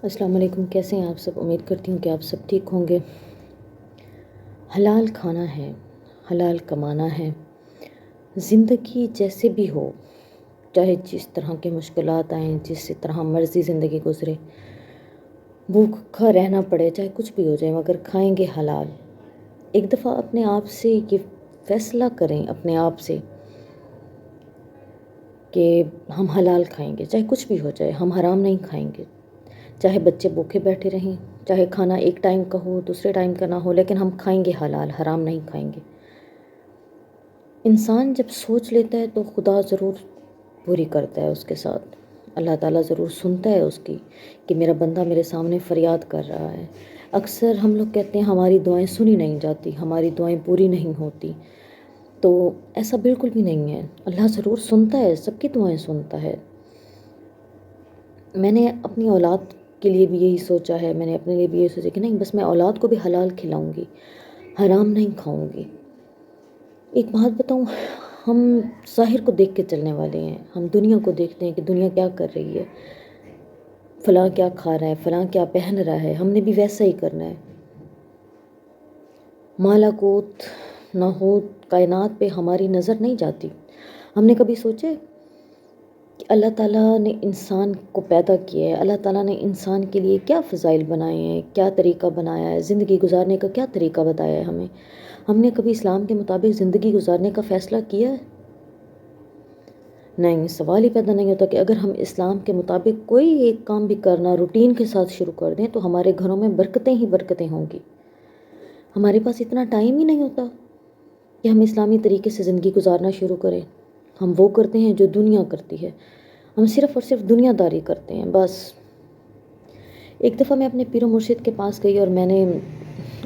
السلام علیکم، کیسے ہیں آپ سب؟ امید کرتی ہوں کہ آپ سب ٹھیک ہوں گے۔ حلال کھانا ہے، حلال کمانا ہے۔ زندگی جیسے بھی ہو، چاہے جس طرح کے مشکلات آئیں، جس طرح مرضی زندگی گزرے، بھوکا رہنا پڑے، چاہے کچھ بھی ہو جائے، مگر کھائیں گے حلال۔ ایک دفعہ اپنے آپ سے یہ فیصلہ کریں، اپنے آپ سے، کہ ہم حلال کھائیں گے، چاہے کچھ بھی ہو جائے، ہم حرام نہیں کھائیں گے۔ چاہے بچے بھوکے بیٹھے رہیں، چاہے کھانا ایک ٹائم کا ہو، دوسرے ٹائم کا نہ ہو، لیکن ہم کھائیں گے حلال، حرام نہیں کھائیں گے۔ انسان جب سوچ لیتا ہے تو خدا ضرور پوری کرتا ہے اس کے ساتھ۔ اللہ تعالیٰ ضرور سنتا ہے اس کی، کہ میرا بندہ میرے سامنے فریاد کر رہا ہے۔ اکثر ہم لوگ کہتے ہیں ہماری دعائیں سنی نہیں جاتی، ہماری دعائیں پوری نہیں ہوتی، تو ایسا بالکل بھی نہیں ہے۔ اللہ ضرور سنتا ہے، سب کی دعائیں سنتا ہے۔ میں نے اپنی اولاد کے لیے بھی یہی سوچا ہے، میں نے اپنے لیے بھی یہی سوچا کہ نہیں، بس میں اولاد کو بھی حلال کھلاؤں گی، حرام نہیں کھاؤں گی۔ ایک بات بتاؤں، ہم ظاہر کو دیکھ کے چلنے والے ہیں، ہم دنیا کو دیکھتے ہیں کہ دنیا کیا کر رہی ہے، فلاں کیا کھا رہا ہے، فلاں کیا پہن رہا ہے، ہم نے بھی ویسا ہی کرنا ہے۔ مالاکوت ناہوت کائنات پہ ہماری نظر نہیں جاتی۔ ہم نے کبھی سوچے کہ اللہ تعالیٰ نے انسان کو پیدا کیا ہے، اللہ تعالیٰ نے انسان کے لیے کیا فضائل بنائے ہیں، کیا طریقہ بنایا ہے، زندگی گزارنے کا کیا طریقہ بتایا ہے ہمیں؟ ہم نے کبھی اسلام کے مطابق زندگی گزارنے کا فیصلہ کیا ہے؟ نہیں، سوال ہی پیدا نہیں ہوتا کہ اگر ہم اسلام کے مطابق کوئی ایک کام بھی کرنا روٹین کے ساتھ شروع کر دیں تو ہمارے گھروں میں برکتیں ہی برکتیں ہوں گی۔ ہمارے پاس اتنا ٹائم ہی نہیں ہوتا کہ ہم اسلامی طریقے سے زندگی گزارنا شروع کریں۔ ہم وہ کرتے ہیں جو دنیا کرتی ہے، ہم صرف اور صرف دنیا داری کرتے ہیں بس۔ ایک دفعہ میں اپنے پیر و مرشد کے پاس گئی اور میں نے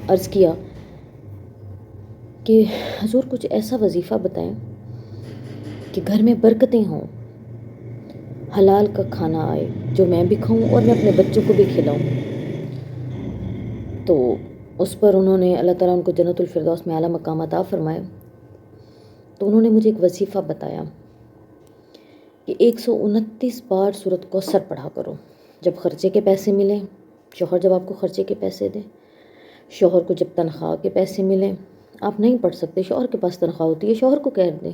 عرض کیا کہ حضور کچھ ایسا وظیفہ بتائیں کہ گھر میں برکتیں ہوں، حلال کا کھانا آئے جو میں بھی کھاؤں اور میں اپنے بچوں کو بھی کھلاؤں۔ تو اس پر انہوں نے، اللہ تعالیٰ ان کو جنت الفردوس میں اعلیٰ مقام عطا فرمائے، تو انہوں نے مجھے ایک وظیفہ بتایا کہ 129 بار سورۃ کوثر پڑھا کرو جب خرچے کے پیسے ملیں، شوہر جب آپ کو خرچے کے پیسے دیں، شوہر کو جب تنخواہ کے پیسے ملیں۔ آپ نہیں پڑھ سکتے، شوہر کے پاس تنخواہ ہوتی ہے، شوہر کو کہہ دیں